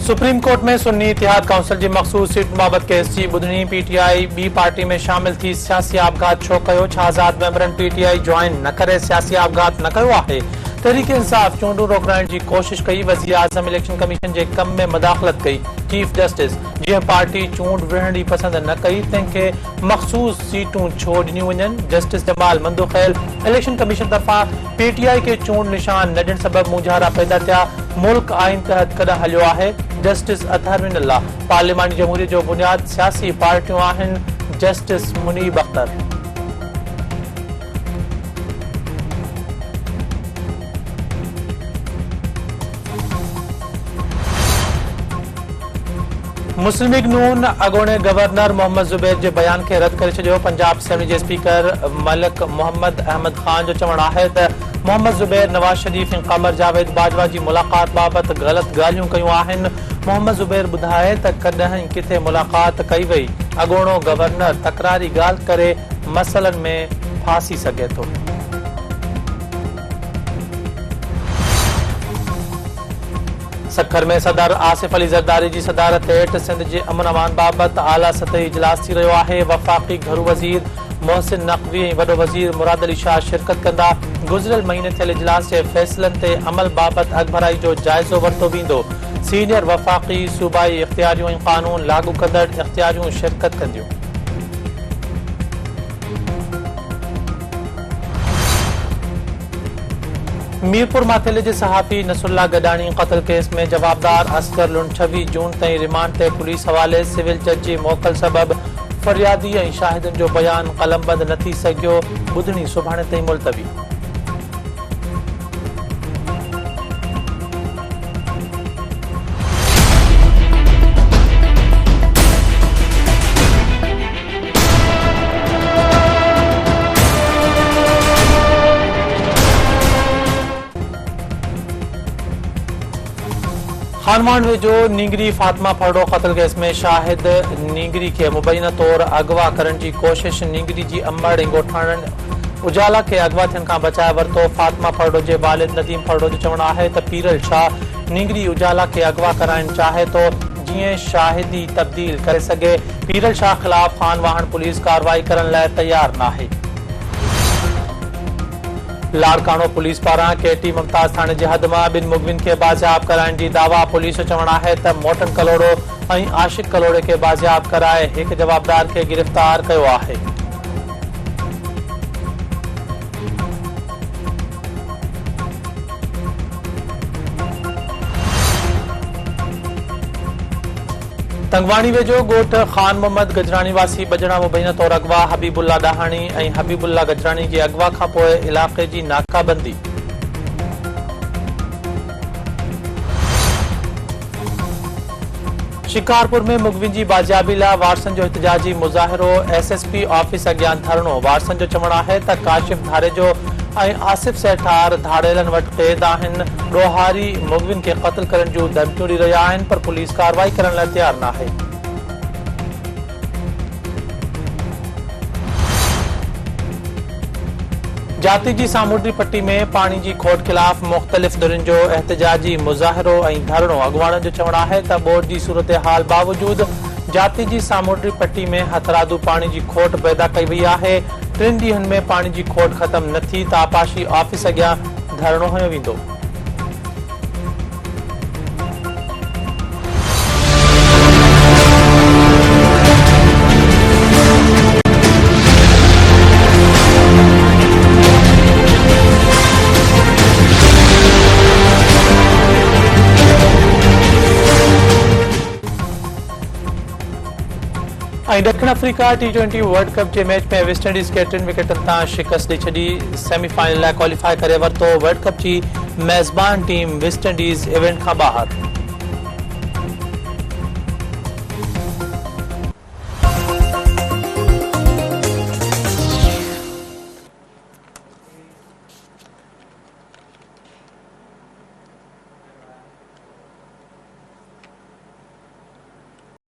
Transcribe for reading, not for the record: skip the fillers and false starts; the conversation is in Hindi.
सुप्रीम कोर्ट में सुन्नी इतिहाद काउंसिल जी मखसूस सीट बाबत केस जी बुधनी पीटीआई बी पार्टी में शामिल थी सियासी आपघात छो कयो छा आज़ाद मेंबरन पीटीआई ज्वाइन न करे सियासी आपघात न कयो आहे। तहरीक इंसाफ चूंडू रोकण की कोशिश कई वज़ीर आज़म इलेक्शन कमीशन के कम में मदाखलत कई। चीफ जस्टिस जी पार्टी चूंड विढ़ण पसंद न कई तंहिंखे मखसूस सीटूं छो ॾिनियूं वञनि। जस्टिस जमाल मंदुखैल इलेक्शन कमीशन तरफा पीटीआई के चूंड निशान न ॾियण सबब मुंझारा पैदा थिया। मुल्क आइन तहत कॾहिं हलियो आहे। जस्टिस अतहर मिनल्ला पार्लिमानी जमहूरियत जो बुनियाद सियासी पार्टियों आहिनि। जस्टिस मुनीब अख्तर मुस्लिम लीग नून अगोणे गवर्नर मोहम्मद ज़ुबैर के बयान के रद्द करे छॾियो। पंजाब असेंबली के स्पीकर मलिक मोहम्मद अहमद खान जो चवण है त मोहम्मद ज़ुबैर नवाज शरीफ ऐं कमर जावेद बाजवा की मुलाकात बाबत गलत ॻाल्हियूं कयूं आहिनि। मोहम्मद ज़ुबैर ॿुधाए त कॾहिं किथे मुलाकात कई वई। अगोणो गवर्नर तकरारी ॻाल्हि करे मसइलनि में फासी सघे थो। सखर में सदर आसिफ अली ज़रदारी की सदारत हेठ सिंध के अमन अमान बाबत आला सतही इजलास थी रहो है। वफाकी घरू वज़ीर मोहसिन नकवी ऐं वॾो वज़ीर मुराद अली शाह शिरकत कंदा। गुज़िरियल महीने थियल इजलास के फैसलन ते अमल बाबत अगभराई जो जायज़ो वरितो वेंदो। सीनियर वफाकी सूबाई इख्तियारियूं ऐं कानून लागू कंदड़ इख्तियारियूं शिरकत कंदियूं। मीरपुर माथेले के सहाफ़ी नसरुल्लाह गडानी कत्ल केस में जवाबदार असगर लुंड 26 जून ताईं रिमांड ते पुलिस हवाले सिविल जज जी मोकल सबब फरियादी ऐं शाहिदन जो बयान कलमबंद न थी सघियो। बुधनी सुभाणे ताईं मुलतवी। खानवान वेझो नींगरी फातिमा फड़ो कत्ल केस में शाहिद नींगरी के मुबैना तौर अगवा करण की कोशिश। नींगरी की अंबड़ ऐं ॻोठाणनि उजाला के अगवा थियण खां बचाए वरितो। फातिमा फड़ो के वालिद नदीम फड़ो जो चवण है त पीरल शाह नींगरी उजाला के अगवा कराइण चाहे तो जीअं शाहिदी तब्दील करे सघे। पीरल शाह खिलाफ खान वाहन पुलिस कार्रवाई करण लाइ तैयार न आहे। लाड़कानो पुलिस पारां केटी मुमताज थाने की हद में बिन मुगविन के बाजियाब कराइण की दावा। पुलिस जो चवण है त मोटन कलोड़ो ऐं आशिक कलोड़े के बाजियाब कराए एक जवाबदार के गिरफ्तार किया है। तंगवाणी वेझो गोठ खान मोहम्मद गजरानी वासी बजड़ा मुबैना तौर अगवा हबीबुल्ला डाहानी ऐं हबीबुल्ला गजरानी की अगवा खां पोइ इलाके की नाकाबंदी। शिकारपुर में मुगविन की बाजियाबी लाइ वारसन जो एहतजाजी मुज़ाहिरो। एसएसपी ऑफिस अॻियां धरणो। वारसन जो चवण है त काशिफ धारे जो ऐं आसिफ सेठार धाड़ेलन वटि क़ैद आहिनि। ॾोहारी मुगविन के क़त्ल करण जूं धमकियूं ॾेई रहिया आहिनि पर पुलिस कार्रवाई करण लाइ तैयार न आहे। जाती जी सामूंडी पट्टी में पानी की खोट खिलाफ मुख़्तलिफ़ धुरियुनि जो एहतजाजी मुज़ाहिरो ऐं धरणो। अॻुवाणनि जो चवण है त बोर्ड की सूरत हाल बावजूद जाती जी सामूंडी पट्टी में हथरादू पानी की खोट पैदा कई वई है। 3 ॾींहनि में पानी की खोट खत्म न थी त आपाशी ऑफिस अॻियां धरणो हयो वेंदो। दक्षिण अफ्रीका T20 वर्ल्ड कप के मैच में वेस्ट इंडीज के 3 विकेटन तां शिकस्त दी छड़ी सेमीफाइनल लाइ क्वालिफाई करे वरितो। वर्ल्ड कप की मेज़बान टीम वेस्ट इंडीज इवेंट खां बाहर।